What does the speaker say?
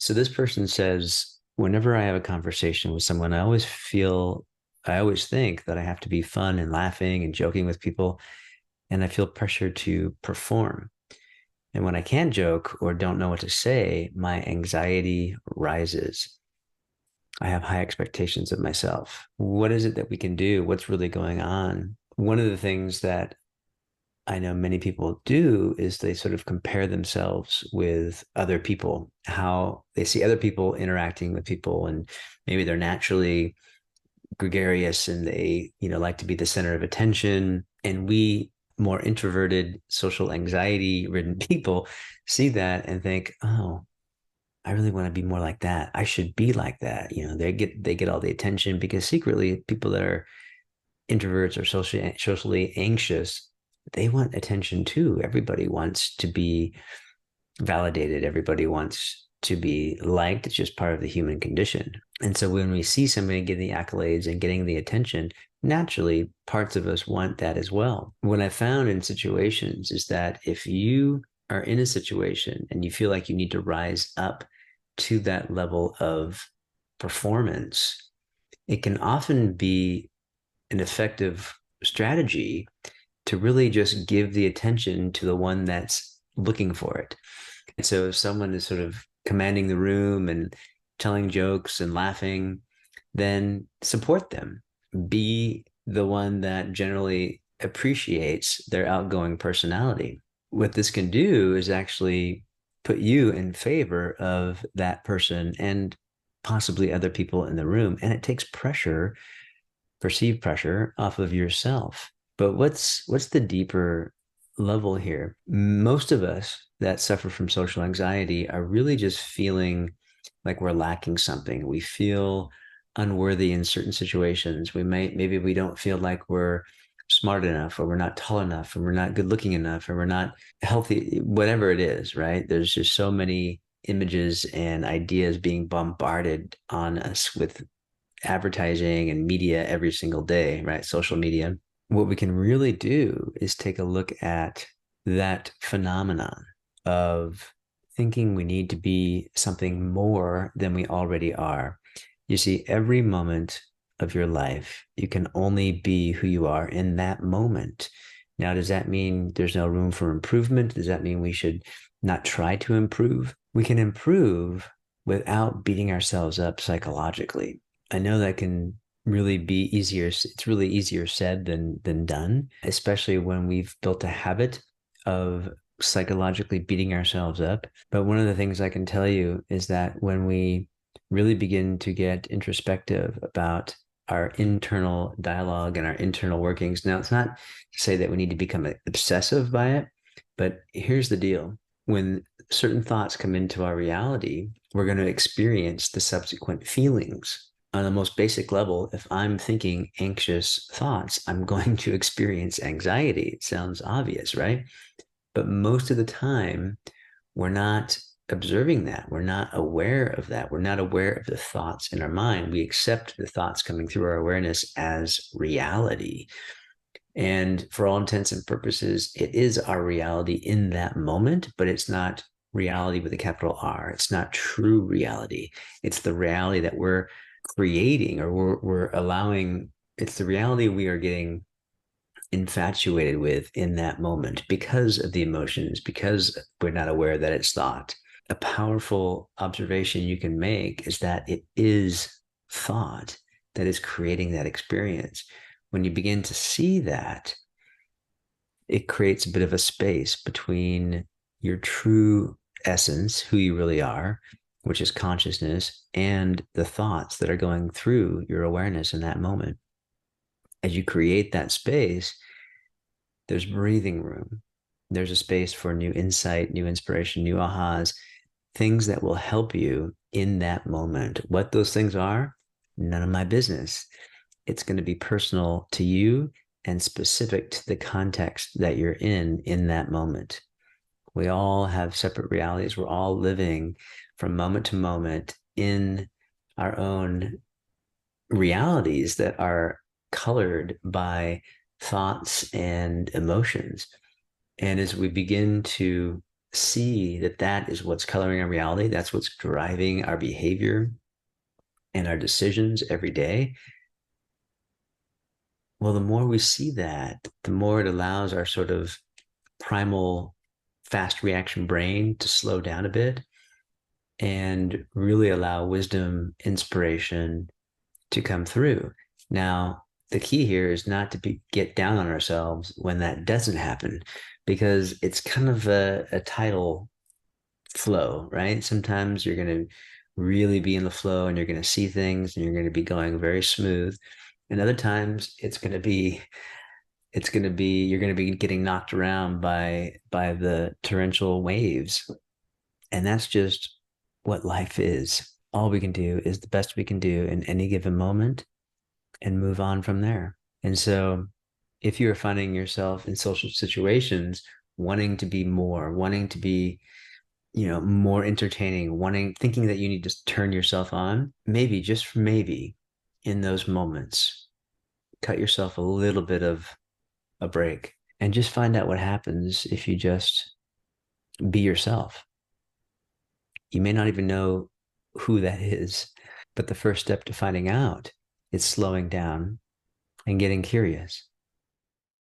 So this person says, whenever I have a conversation with someone, I always think that I have to be fun and laughing and joking with people, and I feel pressure to perform. And when I can't joke or don't know what to say, my anxiety rises. I have high expectations of myself. What is it that we can do? What's really going on? One of the things that I know many people do is they sort of compare themselves with other people, how they see other people interacting with people, and maybe they're naturally gregarious and they, like to be the center of attention. And we more introverted, social anxiety ridden people see that and think, oh, I really want to be more like that. I should be like that. They get all the attention because secretly people that are introverts or socially anxious, they want attention too. Everybody wants to be validated. Everybody wants to be liked. It's just part of the human condition. And so when we see somebody getting the accolades and getting the attention, naturally parts of us want that as well. What I found in situations is that if you are in a situation and you feel like you need to rise up to that level of performance, it can often be an effective strategy to really just give the attention to the one that's looking for it. And so if someone is sort of commanding the room and telling jokes and laughing, then support them. Be the one that generally appreciates their outgoing personality. What this can do is actually put you in favor of that person and possibly other people in the room. And it takes perceived pressure off of yourself. But what's the deeper level here? Most of us that suffer from social anxiety are really just feeling like we're lacking something. We feel unworthy in certain situations. Maybe we don't feel like we're smart enough, or we're not tall enough, or we're not good looking enough, or we're not healthy, whatever it is, right? There's just so many images and ideas being bombarded on us with advertising and media every single day, right? Social media. What we can really do is take a look at that phenomenon of thinking we need to be something more than we already are. You see, every moment of your life, you can only be who you are in that moment. Now, does that mean there's no room for improvement? Does that mean we should not try to improve? We can improve without beating ourselves up psychologically. I know that can really be easier. It's really easier said than done, especially when we've built a habit of psychologically beating ourselves up. But one of the things I can tell you is that when we really begin to get introspective about our internal dialogue and our internal workings, now it's not to say that we need to become obsessive by it, but here's the deal. When certain thoughts come into our reality, we're going to experience the subsequent feelings on the most basic level. If I'm thinking anxious thoughts, I'm going to experience anxiety. It sounds obvious, right? But most of the time, we're not observing that. We're not aware of that. We're not aware of the thoughts in our mind. We accept the thoughts coming through our awareness as reality. And for all intents and purposes, it is our reality in that moment, but it's not reality with a capital R. It's not true reality. It's the reality that we're creating, or we're allowing. It's the reality we are getting infatuated with in that moment because of the emotions, because we're not aware that it's thought. A powerful observation you can make is that it is thought that is creating that experience. When you begin to see that, it creates a bit of a space between your true essence, who you really are, which is consciousness, and the thoughts that are going through your awareness in that moment. As you create that space, there's breathing room. There's a space for new insight, new inspiration, new ahas, things that will help you in that moment. What those things are, none of my business. It's going to be personal to you and specific to the context that you're in that moment. We all have separate realities. We're all living from moment to moment in our own realities that are colored by thoughts and emotions. And as we begin to see that that is what's coloring our reality, that's what's driving our behavior and our decisions every day, well, the more we see that, the more it allows our sort of primal fast reaction brain to slow down a bit and really allow wisdom, inspiration to come through. Now, the key here is not to get down on ourselves when that doesn't happen, because it's kind of a tidal flow, right? Sometimes you're going to really be in the flow and you're going to see things and you're going to be going very smooth. And other times you're going to be getting knocked around by the torrential waves. And that's just what life is. All we can do is the best we can do in any given moment and move on from there. And so if you're finding yourself in social situations wanting to be more, wanting to be, more entertaining, thinking that you need to turn yourself on, maybe, just maybe, in those moments, cut yourself a little bit of a break and just find out what happens if you just be yourself. You may not even know who that is, but the first step to finding out is slowing down and getting curious.